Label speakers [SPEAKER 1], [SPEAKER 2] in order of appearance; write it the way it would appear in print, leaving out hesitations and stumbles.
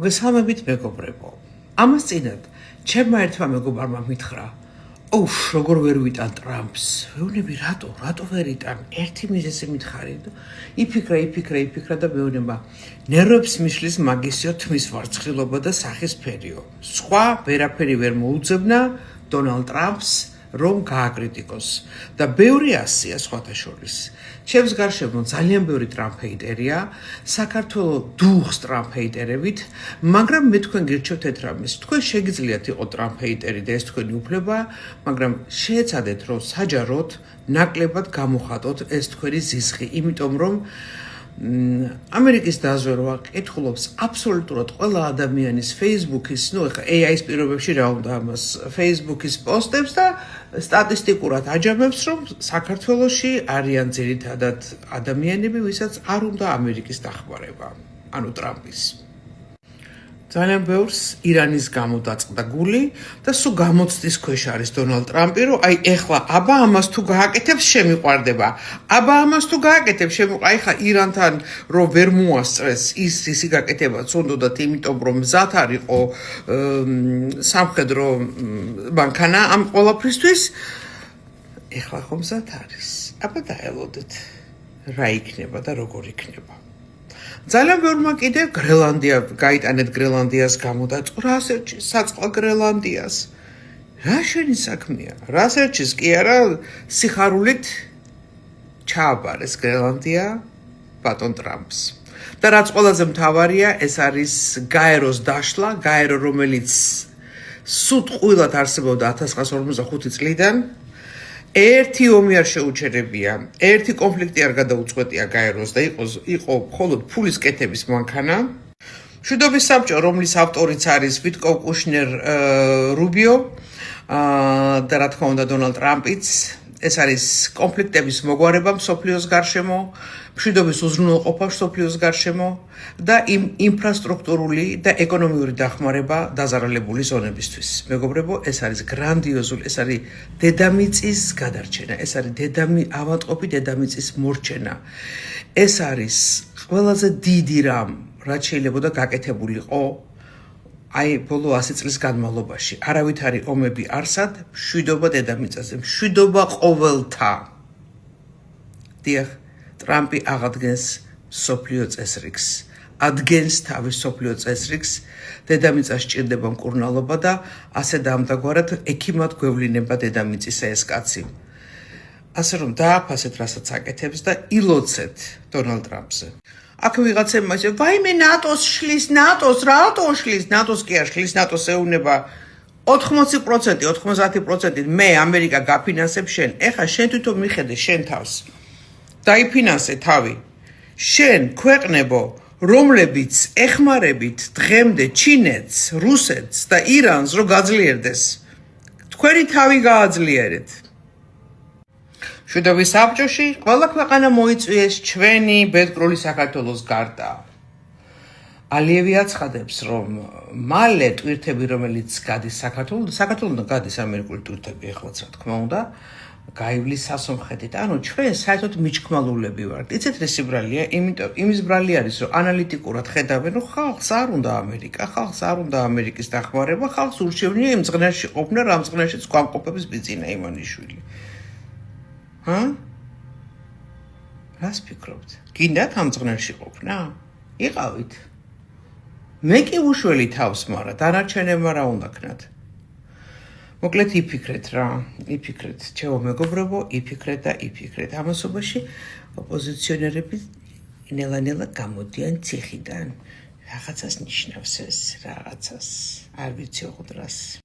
[SPEAKER 1] მოგესალმებით მეგობრებო. ამას წინათ ჩემმა ერთმა მეგობარმა მითხრა: "ოუშ, როგორ ვერ ვიტან ტრამპს?" ვეუბნები, რატო ვერ იტან? ერთი მიზეზი მითხარი. იფიქრა და მეუბნება, ნერვებს მიშლის მაგისიო თმის ვარცხილობა და სახის ფერიო. სხვა ვერაფერი ვერ მოუძებნა დონალდ ტრამპს რომ გააკრიტიკოს და ბევრი ასია სხვათა შორის. ჩემს გარშემო ძალიან ბევრი ტრამპეიტერია, საქართველოს დუღს ტრამპეიტერებით, მაგრამ მე თქვენ გირჩევთ ერთ რამეს, თქვენ შეგიძლიათ იყო ტრამპეიტერი და ეს თქვენი უფლება, მაგრამ შეეცადეთ რომ საჯაროდ ნაკლებად გამოხატოთ ეს თქვენი ზიზღი, იმიტომ რომ ამერიკის დაზვერვა კითხულობს აბსოლუტურად ყველა ადამიანის Facebook-ის, ეხლა AI-ის პირობებში რა უნდა ამას, Facebook-ის პოსტებს და სტატისტიკურად აჯამებს, რომ საქართველოში არიან ძირითადად ადამიანები, ვისაც არ უნდა ამერიკის დახმარება, ანუ ტრამპის. ძალიან ბევრს ირანის გამო დაწყდა გული და სულ გამოცდის ქვეშ არის დონალდ ტრამპი, რომ აი ეხლა აბა ამას თუ გააკეთებს შემიყვარდება. აბა ამას თუ გააკეთებს აი ხა ირანთან რომ ვერ მოასწრეს ისი გაკეთებაც უნდათ, იმიტომ რომ მზად არისო სამხედრო მანქანა ამ ყველაფრისთვის. ეხლა ხომ მზად არის. აბა დაელოდეთ რა იქნება და როგორ იქნება. ძალიან ბევრმა კიდე გრელანდია გაიტანეთ გრელანდიას გამოდაწყო. რა სერჩის საწყლა გრელანდიას? რა შენი საქმეა? რა სერჩის კი არა სიხარულით ჩააბარეს გრელანდია ბატონ ტრამპს. და რაც ყველაზე მთავარია, ეს არის გაეროს დაშლა, გაერო რომელიც სულ ყვილად არსებობდა 1945 წლიდან. ერთი ომი არ შეუჩერებია, ერთი კონფლიქტი არ გადაუწყვეტია გაეროს და იყო მხოლოდ ფულის კეთების მანქანა. მშვიდობის საბჭო, რომლის ავტორიც არის ვიტკოვ კუშნერ რუბიო და რა თქმა უნდა დონალდ ტრამპიც. ეს არის კონფლიქტების მოგვარება მსოფლიოს გარშემო, მშვიდობის უზრუნველყოფა მსოფლიოს გარშემო და ინფრასტრუქტურული და ეკონომიური დახმარება დაზარალებული ზონებისთვის. მეგობრებო, ეს არის გრანდიოზული, ეს არის დედამიწის გადარჩენა, ეს არის ავადმყოფი დედამიწის მორჩენა. ეს არის ყველაზე დიდი რამ, რაც შეიძლება გაკეთებულიყო აი ბოლო 100 წლის განმავლობაში. არავითარი ომები არსად, მშვიდობა დედამიწაზე, მშვიდობა ყოველთა. დიახ, ტრამპი აღადგენს მსოფლიო წესრიგს, ადგენს თავის მსოფლიო წესრიგს, დედამიწა სჭირდება მკურნალობა და ასე დამდაგვარად ექიმად გვევლინება დედამიწისა ეს კაცი. ასე რომ დააფასეთ, რასაც აკეთებს და ილოცეთ დონალდ ტრამპზე. აქ ვიღაცებმა ისე, ვაიმე ნატოს შლის, რატო შლის? ნატოს კი არ შლის, ნატოს ეუბნება 80%, მე ამერიკა გაფინანსებ შენ. ეხლა შენ თვითონ მიხედე შენ თავს. დაიფინანსე თავი. შენ ქვეყნებო, რომლებიც ეხმარებით დღემდე ჩინეთს, რუსეთს და ირანს რო გაძლიერდეს. თქვენი თავი გააძლიერეთ. მშვიდობის საბჭოში ყველა ქვეყანა მოიწვიეს ჩვენი ბედკრული საქართველოს გარდა. ალიევი აცხადებს, რომ მალე ტვირთები, რომელიც გადის საქართველოსთან გადის ამერიკული ტვირთები, ეხლაც რა თქმა უნდა, გაივლის სასომხეთით. ანუ ჩვენ საერთოდ მიჩქმალულები ვართ. იცით რა სიბრალია? იმის ბრალი არის, რომ ანალიტიკურად ხედავენ, რომ ხალხს არ უნდა ამერიკა, ხალხს არ უნდა ამერიკის დახმარება, ხალხს ურჩევნია იმ წყნარში ყოფნა, რამ წყნარშიც გვამყოფებს ბიძინა იმანიშვილი. რას ფიქრობთ? გინდათ ამ წყნარში ყოფნა? იყავით. მე კი უშველი თავს, მაგრამ დანარჩენებმა რა უნდა ქნათ? მოკლედ იფიქრეთ რა, იფიქრეთ, ჩემო მეგობრებო, იფიქრეთ. ამასობაში ოპოზიციონერები ნელა გამოდიან ციხიდან. რაღაცას ნიშნავს ეს, რაღაცას. არ ვიცი უყდრას.